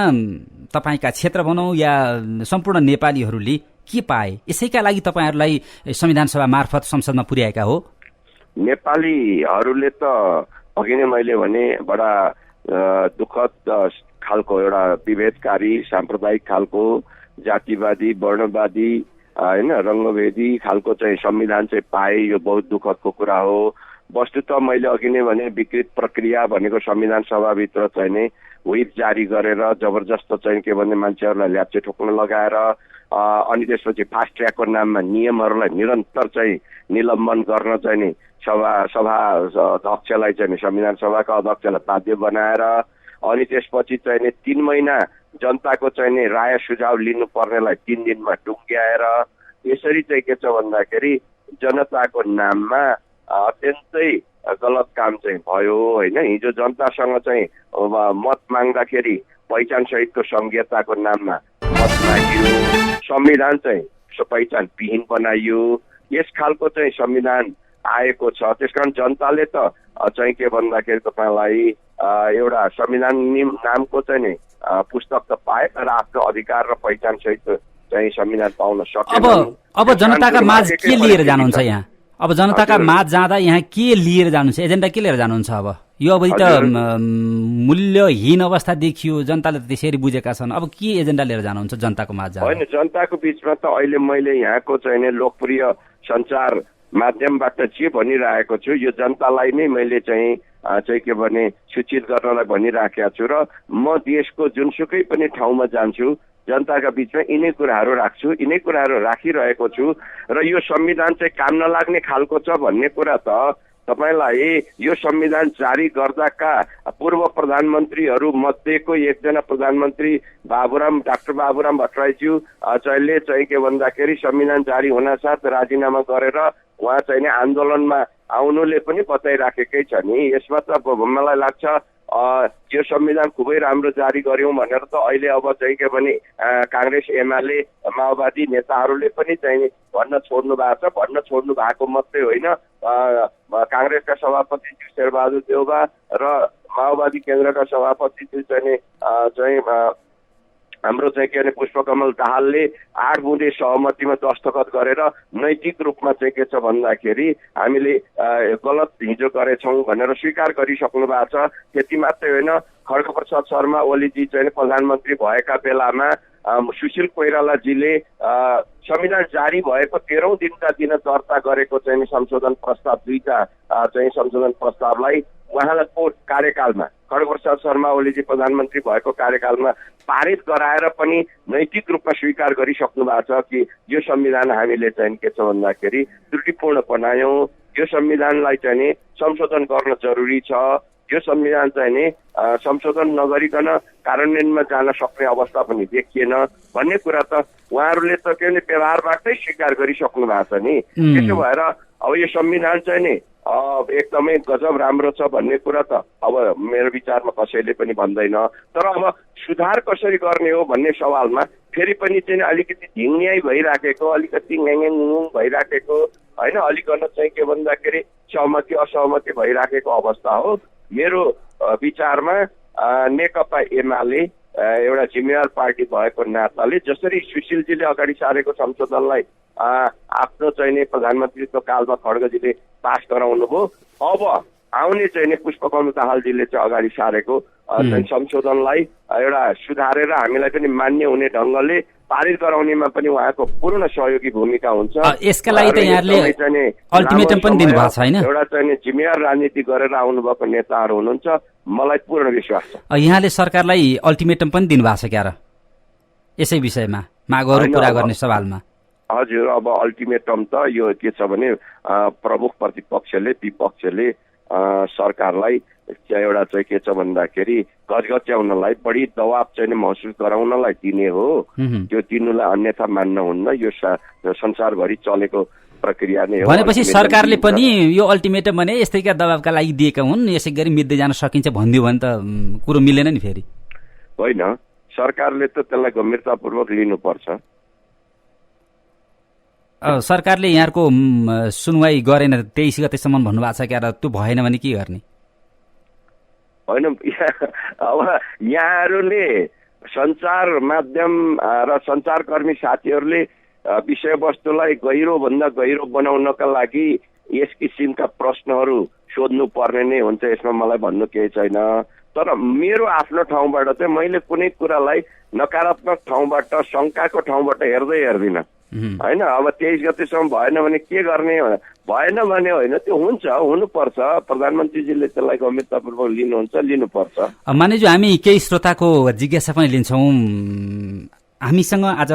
तपाईँका क्षेत्र भनौँ या सम्पूर्ण नेपालीहरूले के पाए? यसैका लागि तपाईँहरूलाई संविधान सभा मार्फत संसदमा पुर्याएका हो। नेपालीहरूले त अघि नै मैले भने बडा दुःखद खालको एउटा विभेदकारी साम्प्रदायिक खालको जातिवादी वर्णवादी होइन रङ्गभेदी खालको चाहिँ संविधान चाहिँ पाए। यो बहुत दुःखदको कुरा हो। वस्तुत मैले अघि नै भने विकृत प्रक्रिया भनेको संविधान सभाभित्र चाहिँ नै व्हिप जारी गरेर जबरजस्त चाहिँ के भने मान्छेहरूलाई ल्याप्चे ठोक्न लगाएर अनि त्यसपछि फास्ट ट्र्याकको नाममा नियमहरूलाई निरन्तर चाहिँ निलम्बन गर्न चाहिँ नि सभा अध्यक्षलाई चाहिँ संविधान सभाका अध्यक्षलाई बाध्य बनाएर अनि त्यसपछि चाहिँ नि 3 महिना जनताको चाहिँ नि राय सुझाव लिनुपर्नेलाई 3 दिनमा टुङ्ग्याएर यसरी चाहिँ के छ भन्दाखेरि जनताको नाममा अत्यन्तै गलत काम चाहिँ भयो होइन। हिजो जनतासँग चाहिँ मत माग्दाखेरि पहिचान सहितको संघीयताको नाममा मत मागियो, संविधान चाहिँ पहिचान विहीन बनाइयो। यस खालको चाहिँ संविधान आएको छ। त्यसकारण जनताले त चाहिँ के भन्दाखेरि तपाईँलाई एउटा संविधान नामको चाहिँ नि पुस्तक त पाए तर आफ्नो अधिकार र पहिचान सहित चाहिँ संविधान पाउन सकेन। अब जनताका माझ के लिएर जानुहुन्छ यहाँ? अब जनताका माझ जाँदा यहाँ के लिएर जानुहुन्छ? एजेन्डा के लिएर जानुहुन्छ? अब यो अवधि त मूल्यहीन अवस्था देखियो, जनताले त त्यसरी बुझेका छन्। अब के एजेन्डा लिएर जानुहुन्छ जनताको माझ जाँदा? होइन, जनताको बिचमा त अहिले मैले यहाँको चाहिँ लोकप्रिय सञ्चार माध्यमबाट के भनिरहेको छु यो जनतालाई नै मैले चाहिँ के भने सूचित गर्नलाई भनिराखेको छु र म देशको जुनसुकै पनि ठाउँमा जान्छु जनताका बिचमा यिनै कुराहरू राख्छु, यिनै कुराहरू राखिरहेको छु र यो संविधान चाहिँ काम नलाग्ने खालको छ भन्ने कुरा त तपाईलाई यो संविधान जारी गर्दाका पूर्व प्रधानमन्त्रीहरू मध्येको एकजना प्रधानमन्त्री डाक्टर बाबुराम भट्टराईज्यू जहिले चाहिँ के भन्दाखेरि संविधान जारी हुनासाथ राजीनामा गरेर उहाँ चाहिँ नि आन्दोलनमा आउनुले पनि बताइराखेकै छ नि। यसमा त मलाई लाग्छ यो संविधान खुबै राम्रो जारी गर्यौं भनेर त अहिले अब चाहिँ के भने कांग्रेस एमाले माओवादी नेताहरूले पनि चाहिँ भन्न छोड्नु भएको छ। भन्न छोड्नु भएको मात्रै होइन, कांग्रेसका सभापति श्री शेरबहादुर देउवा र माओवादी केन्द्रका सभापति चाहिँ हाम्रो चाहिँ के भने पुष्पकमल दाहालले 8 बुँदे सहमतिमा दस्तखत गरेर नैतिक रूपमा चाहिँ के छ भन्दाखेरि हामीले गलत हिजो गरेछौँ भनेर स्वीकार गरिसक्नु भएको छ। त्यति मात्रै होइन, खड्गप्रसाद शर्मा ओलीजी चाहिँ प्रधानमन्त्री भएका बेलामा सुशील कोइरालाजीले संविधान जारी भएको 13औं दिनका दिन दर्ता गरेको चाहिँ संशोधन प्रस्ताव, दुईटा चाहिँ संशोधन प्रस्तावलाई उहाँको कार्यकालमा, खड्गप्रसाद शर्मा ओलीजी प्रधानमन्त्री भएको कार्यकालमा पारित गराएर पनि नैतिक रूपमा स्वीकार गरिसक्नु भएको छ कि यो संविधान हामीले चाहिँ के छ भन्दाखेरि त्रुटिपूर्ण बनायौं, यो संविधानलाई चाहिँ संशोधन गर्न जरुरी छ, यो संविधान चाहिँ नि संशोधन नगरिकन कार्यान्वयनमा जान सक्ने अवस्था पनि देखिएन भन्ने कुरा त उहाँहरूले त के भने व्यवहारबाटै स्वीकार गरिसक्नु भएको छ नि। त्यसो भएर अब यो संविधान चाहिँ नि एकदमै गजब राम्रो छ भन्ने कुरा त अब मेरो विचारमा कसैले पनि भन्दैन। तर अब सुधार कसरी गर्ने हो भन्ने सवालमा फेरि पनि चाहिँ अलिकति ढिङ्ग्याइ भइराखेको, अलिकति ङ्याङ भइराखेको होइन, अलिकन चाहिँ के भन्दाखेरि सहमति असहमति भइराखेको अवस्था हो। मेरो विचारमा नेकपा एमाले एउटा जिम्मेवार पार्टी भएको नाताले जसरी सुशीलजीले अगाडि सारेको संशोधनलाई आफ्नो चाहिँ प्रधानमन्त्रीको कालमा खड्गजीले पास गराउनु भयो, अब आउने चाहिँ पुष्पकमल दाहालजीले चाहिँ अगाडि सारेको संशोधनलाई एउटा सुधारेर हामीलाई पनि मान्य हुने ढङ्गले पारित गराउनेमा पनि उहाँको पूर्ण सहयोगी भूमिका हुन्छ। यसका लागि त यहाँले अल्टिमेटम पनि दिनुभएको छ हैन? एउटा चाहिँ जिम्मेवार राजनीति गरेर आउनुभएको नेताहरू हुनुहुन्छ, मलाई पूर्ण विश्वास छ। यहाँले सरकारलाई अल्टिमेटम पनि दिनुभएको छ क्या र यसै विषयमा मागहरू पूरा गर्ने सवालमा? हजुर, अब अल्टिमेटम त यो के छ भने प्रमुख प्रतिपक्षले विपक्षले सरकारलाई एउटा चाहिँ के छ भन्दाखेरि गजगच्याउनलाई, बढी दबाब चाहिँ महसुस गराउनलाई दिने हो। त्यो दिनुलाई अन्यथा मान्न हुन्न, यो संसारभरि चलेको प्रक्रिया नै हो। भनेपछि सरकारले पनि यो अल्टिमेटम भने यस्तैका दबावका लागि दिएका हुन्, यसै गरी मिल्दै जान सकिन्छ भनिदियो भने त कुरो मिलेन नि फेरि? होइन, सरकारले त त्यसलाई गम्भीरतापूर्वक लिनुपर्छ। सरकारले यहाँको सुनवाई गरेन 23 गतेसम्म भन्नुभएको छ क्या र, त्यो भएन भने के गर्ने? होइन, अब यहाँहरूले सञ्चार माध्यम र सञ्चारकर्मी साथीहरूले विषयवस्तुलाई गहिरोभन्दा गहिरो बनाउनका लागि यस किसिमका प्रश्नहरू सोध्नु पर्ने नै हुन्छ, यसमा मलाई भन्नु केही छैन। तर मेरो आफ्नो ठाउँबाट चाहिँ मैले कुनै कुरालाई नकारात्मक ठाउँबाट, शङ्काको ठाउँबाट हेर्दिनँ होइन। अब 23 गतेसम्म भएन भने के गर्ने? भएन भने होइन, त्यो हुन्छ, हुनुपर्छ, प्रधानमन्त्रीजीले त्यसलाई गम्भीरतापूर्वक लिनुपर्छ। मानिजु, हामी केही श्रोताको जिज्ञासा पनि लिन्छौँ। हामीसँग आज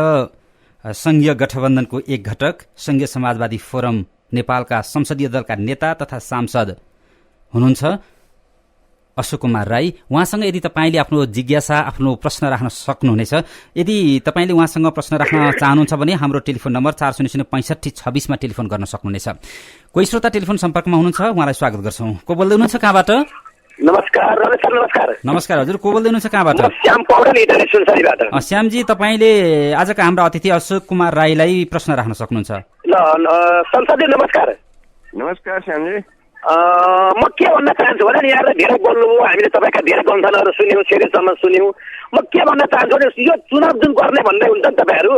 संघीय गठबन्धनको एक घटक संघीय समाजवादी फोरम नेपालका संसदीय दलका नेता तथा सांसद हुनुहुन्छ अशोक कुमार राई। उहाँसँग यदि तपाईँले आफ्नो जिज्ञासा, आफ्नो प्रश्न राख्न सक्नुहुनेछ। यदि तपाईँले उहाँसँग प्रश्न राख्न चाहनुहुन्छ भने हाम्रो टेलिफोन नम्बर 400656 मा टेलिफोन गर्न सक्नुहुनेछ। कोही श्रोता टेलिफोन सम्पर्कमा हुनुहुन्छ, उहाँलाई स्वागत गर्छौँ। को बोल्दै हुनुहुन्छ, कहाँबाट? नमस्कार रमेश सर। नमस्कार। नमस्कार हजुर, को बोल्दै हुनुहुन्छ, कहाँबाट? श्याम पौडेल इटली सुनसरीबाट। श्यामजी, तपाईँले आजका हाम्रा अतिथि अशोक कुमार राईलाई प्रश्न राख्न सक्नुहुन्छ। ल संसदीय नमस्कार। नमस्कार श्यामजी। म के भन्न चाहन्छु भने यहाँले धेरै बोल्नुभयो, हामीले तपाईँका धेरै गन्थनहरू सुन्यौँ, सेरेसम्म सुन्यौँ। म के भन्न चाहन्छु भने यो चुनाव जुन गर्ने भन्दै हुन्छ नि तपाईँहरू,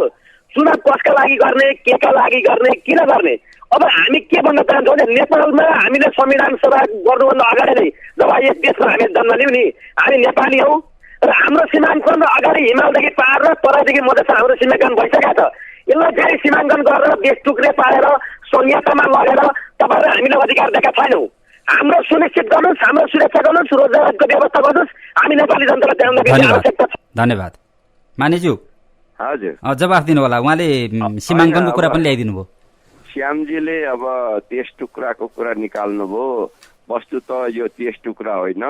चुनाव कसका लागि गर्ने, के का लागि गर्ने, किन गर्ने? अब हामी के भन्न चाहन्छौँ भने नेपालमा हामीले संविधान सभा गर्नुभन्दा अगाडि नै जब यस देशमा हामी जन्म लियौँ नि, हामी नेपाली हौ र हाम्रो सीमाङ्कन अगाडि हिमालदेखि पार र तराईदेखि मधेसम्म हाम्रो सीमाङ्कन भइसकेको छ। यसलाई फेरि सीमाङ्कन गरेर देश टुक्रे पारेर संहितामा लगेर तपाईँहरू हामीले अधिकार दिएका छैनौँ। हाम्रो सुनिश्चित गर्नुहोस्, हाम्रो सुरक्षा गर्नुहोस्, रोजगारको व्यवस्था गर्नुहोस्। हामी नेपाली जनतालाई त्याग्न आवश्यकता छ। धन्यवाद। मानिज्यू, हजुर जवाफ दिनु होला। उहाँले सीमाङ्कनको कुरा पनि ल्याइदिनु भयो। श्यामजीले अब देश टुक्राको कुरा निकाल्नुभयो। वस्तु त यो देश टुक्रा होइन,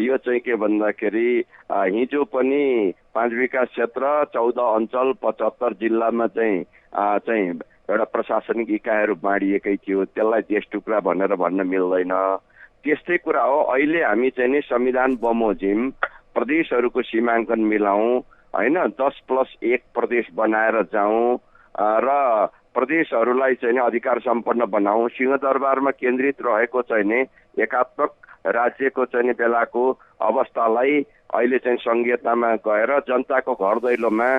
यो चाहिँ के भन्दाखेरि हिजो पनि 5 विकास क्षेत्र 14 अञ्चल 75 जिल्लामा चाहिँ एउटा प्रशासनिक इकाइहरू बाँडिएकै थियो। त्यसलाई देश टुक्रा भनेर भन्न मिल्दैन। त्यस्तै कुरा हो, अहिले हामी चाहिँ नि संविधान बमोजिम प्रदेशहरूको सीमाङ्कन मिलाउँ होइन, 10+1 प्रदेश बनाएर जाउँ र प्रदेशहरूलाई चाहिँ अधिकार सम्पन्न बनाऊ। सिंहदरबारमा केन्द्रित रहेको चाहिँ नि एकात्मक राज्यको चाहिँ बेलाको अवस्थालाई अहिले चाहिँ संघीयतामा गएर जनताको घर दैलोमा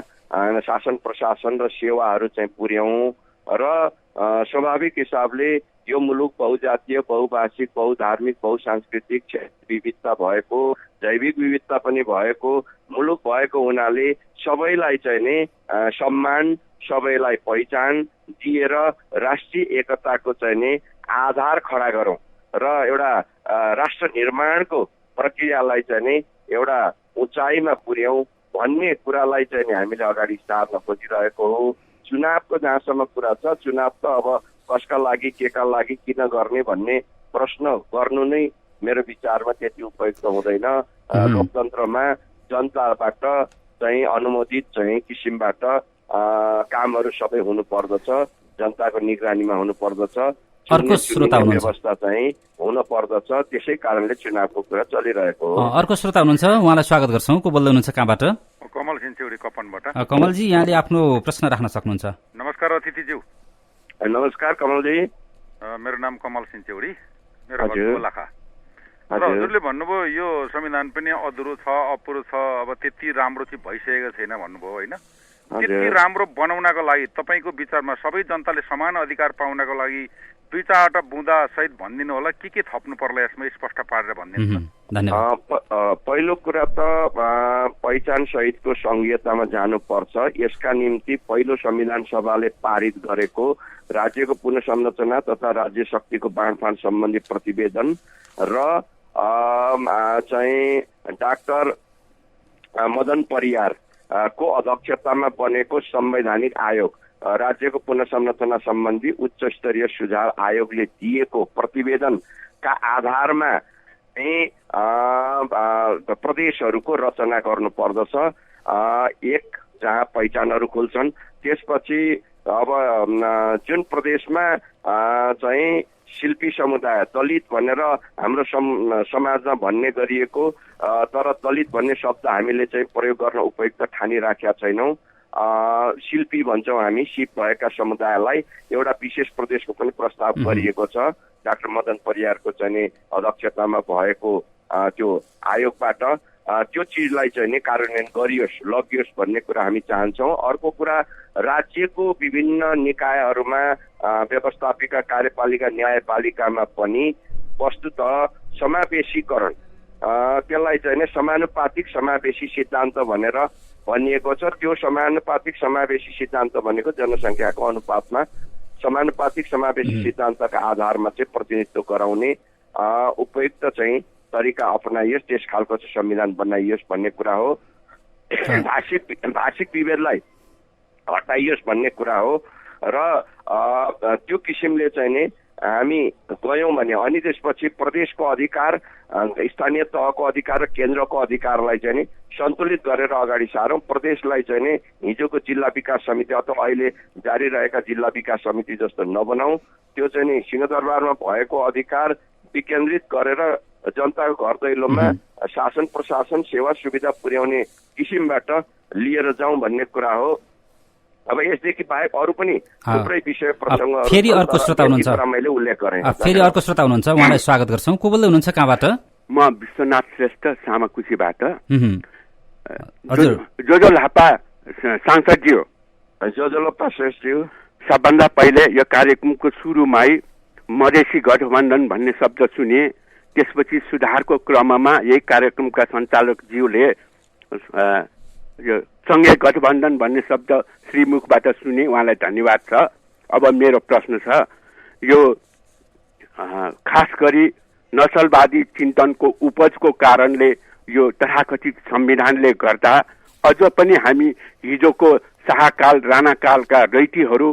शासन प्रशासन र सेवाहरू चाहिँ पुर्याउँ र स्वाभाविक हिसाबले यो मुलुक बहुजातीय बहुभाषिक बहुधार्मिक बहुसांस्कृतिक विविधता भएको जैविक विविधता पनि भएको मुलुक भएको हुनाले सबैलाई चाहिँ नि सम्मान सबैलाई पहिचान दिएर राष्ट्रिय एकताको चाहिँ नि आधार खडा गरौँ र एउटा राष्ट्र निर्माणको प्रक्रियालाई चाहिँ नि एउटा उचाइमा पुर्याउँ भन्ने कुरालाई चाहिँ नि हामीले अगाडि सार्न खोजिरहेको हो। चुनावको जहाँसम्म कुरा छ, चुनाव त अब कसका लागि केका लागि किन गर्ने भन्ने प्रश्न गर्नु नै मेरो विचारमा त्यति उपयुक्त हुँदैन। लोकतन्त्रमा जनताबाट चाहिँ अनुमोदित चाहिँ किसिमबाट कामहरू सबै हुनु पर्दछ, जनताको निगरानीमा हुनु पर्दछ, अर्को श्रोता हुनुहुन्छ व्यवस्था चाहिँ हुन पर्दछ। त्यसै कारणले चुनावको कुरा चलिरहेको हो। अर्को श्रोता हुनुहुन्छ, उहाँलाई स्वागत गर्छौँ। को बोल्दै हुनुहुन्छ, कहाँबाट? कमल सिन्चौरी कपनबाट। कमलजी, यहाँले आफ्नो प्रश्न राख्न सक्नुहुन्छ। नमस्कार अतिथिज्यू। नमस्कार कमलजी। मेरो नाम कमल सिन्चौरी, मेरो घर गोलाखा। र हजुरले भन्नुभयो यो संविधान पनि अधुरो छ, अपुरो छ, अब त्यति राम्रो चाहिँ भइसकेको छैन भन्नुभयो होइन? त्यति राम्रो बनाउनको लागि तपाईँको विचारमा सबै जनताले समान अधिकार पाउनको लागि 2-4 बुँदा सहित भनिदिनु होला, के थप्नु पर्ला यसमा स्पष्ट पारेर भनिदिनु। पहिलो कुरा त पहिचान सहितको संघीयतामा जानुपर्छ। यसका निम्ति पहिलो संविधान सभाले पारित गरेको राज्यको पुनर्संरचना तथा राज्य शक्तिको बाँडफाँड सम्बन्धी प्रतिवेदन र चाहिँ डाक्टर मदन परियार को अध्यक्षतामा बनेको संवैधानिक आयोग राज्यको पुनर्संरचना सम्बन्धी उच्च स्तरीय सुझाव आयोगले दिएको प्रतिवेदनका आधारमा प्रदेशहरूको रचना गर्नु पर्दछ। एक जहाँ पहिचानहरू खुल्छन्, त्यसपछि अब जुन प्रदेशमा चाहिँ शिल्पी समुदाय दलित भनेर हाम्रो समाजमा भन्ने गरिएको, तर दलित भन्ने शब्द हामीले चाहिँ प्रयोग गर्न उपयुक्त ठानिराखेका छैनौँ। शिल्पी भन्छौँ हामी, सिप भएका समुदायलाई एउटा विशेष प्रदेशको पनि प्रस्ताव गरिएको छ। डाक्टर मदन परियारको चाहिँ अध्यक्षतामा भएको त्यो आयोगबाट त्यो चिजलाई चाहिँ कार्यान्वयन गरियोस्, लगियोस् भन्ने कुरा हामी चाहन्छौँ। अर्को कुरा, राज्यको विभिन्न निकायहरूमा व्यवस्थापिका कार्यपालिका न्यायपालिकामा पनि वस्तुतः समावेशीकरण, त्यसलाई चाहिँ समानुपातिक समावेशी सिद्धान्त भनेर भनिएको छ। त्यो समानुपातिक समावेशी सिद्धान्त भनेको जनसङ्ख्याको अनुपातमा समानुपातिक समावेशी सिद्धान्तका आधारमा चाहिँ प्रतिनिधित्व गराउने उपयुक्त चाहिँ तरिका अपनाइयोस्, त्यस खालको चाहिँ संविधान बनाइयोस् भन्ने कुरा हो। भाषिक विभेदलाई हटाइयोस् भन्ने कुरा हो र त्यो किसिमले चाहिँ नि हामी गयौँ भने अनि त्यसपछि प्रदेशको अधिकार, स्थानीय तहको अधिकार र केन्द्रको अधिकारलाई चाहिँ नि सन्तुलित गरेर अगाडि सारौँ। प्रदेशलाई चाहिँ नि हिजोको जिल्ला विकास समिति अथवा अहिले जारी रहेका जिल्ला विकास समिति जस्तो नबनाऊ। त्यो चाहिँ नि सिंहदरबारमा भएको अधिकार विकेन्द्रित गरेर जनताको घर दैलोमा शासन प्रशासन सेवा सुविधा पुर्याउने किसिमबाट लिएर जाउँ भन्ने कुरा हो। अब यसदेखि बाहेक अरू पनि थुप्रै विषय प्रसङ्ग फेरि अर्को श्रोता हुनुहुन्छ, मैले उल्लेख गरेँ। फेरि अर्को श्रोता हुनुहुन्छ, उहाँलाई स्वागत गर्छौँ। को बोल्दै हुनुहुन्छ, कहाँबाट? म विश्वनाथ श्रेष्ठ सामाकुसीबाट। जोजोलापा सांसदज्यू, जोजोलापा श्रेष्ठज्यू, सबभन्दा पहिले यो कार्यक्रमको सुरुमै मधेसी गठबन्धन भन्ने शब्द सुने, त्यसपछि सुधारको क्रममा यही कार्यक्रमका सञ्चालकज्यूले यो सङ्घीय गठबन्धन भन्ने शब्द श्रीमुखबाट सुने, उहाँलाई धन्यवाद छ। अब मेरो प्रश्न छ, यो खास गरी नसलवादी चिन्तनको उपजको कारणले यो तथाकथित संविधानले गर्दा अझ पनि हामी हिजोको शाहकाल राणाकालका रैतीहरू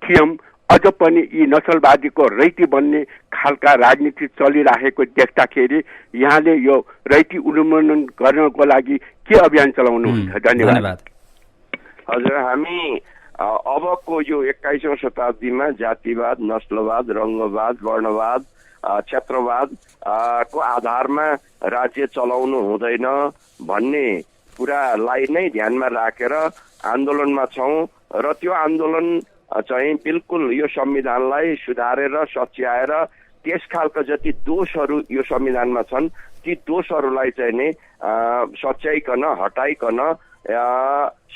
थियौँ, अझ पनि यी नक्सलवादीको रैती बन्ने खालका राजनीति चलिराखेको देख्दाखेरि यहाँले यो रैती उन्मूलन गर्नको लागि के अभियान चलाउनुहुन्छ? धन्यवाद। हजुर, हामी अबको यो 21औं शताब्दीमा जातिवाद, नस्लवाद, रङ्गवाद, वर्णवाद, क्षेत्रवाद को आधारमा राज्य चलाउनु हुँदैन भन्ने कुरालाई नै ध्यानमा राखेर आन्दोलनमा छौँ र त्यो आन्दोलन चाहिँ बिल्कुल यो संविधानलाई सुधारेर सच्याएर त्यस खालका जति दोषहरू यो संविधानमा छन् ती दोषहरूलाई चाहिँ नि सच्याइकन हटाइकन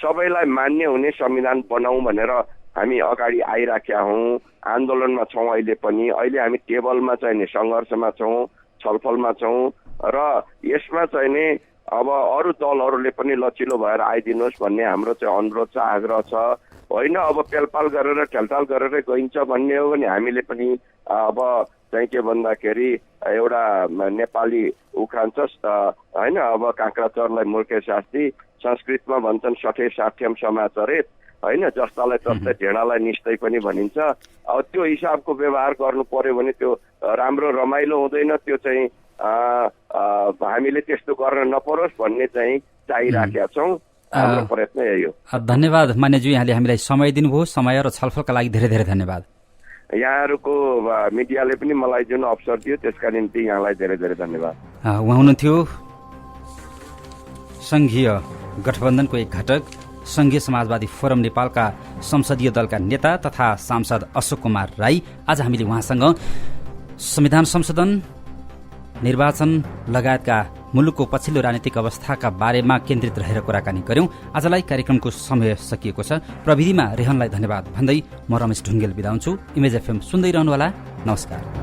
सबैलाई मान्य हुने संविधान बनाऊ भनेर हामी अगाडि आइराखेका हौँ। आन्दोलनमा छौँ अहिले पनि। अहिले हामी टेबलमा चाहिँ नि सङ्घर्षमा छौँ, छलफलमा छौँ र यसमा चाहिँ नि अब अरू दलहरूले पनि लचिलो भएर आइदिनुहोस् भन्ने हाम्रो चाहिँ अनुरोध छ, आग्रह छ। होइन अब पेलपाल गरेर ठेलठाल गरेर गइन्छ भन्ने हो भने हामीले पनि अब चाहिँ के भन्दाखेरि एउटा नेपाली उखान छ होइन, अब काँक्रा चरलाई मूर्खे शास्ति, संस्कृतमा भन्छन् सठे साठ्यम समाचरित होइन, जस्तालाई तस्तै ढेडालाई निस्तै पनि भनिन्छ। अब त्यो हिसाबको व्यवहार गर्नु पर्यो भने त्यो राम्रो रमाइलो हुँदैन। त्यो चाहिँ हामीले त्यस्तो गर्न नपरोस् भन्ने चाहिँ चाहिराखेका छौँ। हाम्रो प्रयत्न यही हो। धन्यवाद मान्यज्यू, यहाँले हामीलाई समय दिनुभयो। समय र छलफलका लागि धेरै धेरै धन्यवाद। यहाँहरूको मिडियाले पनि मलाई जुन अवसर दियो त्यसका निम्ति यहाँलाई धेरै धेरै धन्यवाद। उहाँ हुनुहुन्थ्यो संघीय गठबन्धनको एक घटक संघीय समाजवादी फोरम नेपालका संसदीय दलका नेता तथा सांसद अशोक कुमार राई। आज हामीले उहाँसँग संविधान संशोधन, निर्वाचन लगायतका मुलुकको पछिल्लो राजनीतिक अवस्थाका बारेमा केन्द्रित रहेर कुराकानी गर्यौं। आजलाई कार्यक्रमको समय सकिएको छ। प्रविधिमा रेहनलाई धन्यवाद भन्दै म रमेश ढुङ्गेल बिदा हुन्छु। इमेज FM सुन्दै रहनुहोला। नमस्कार।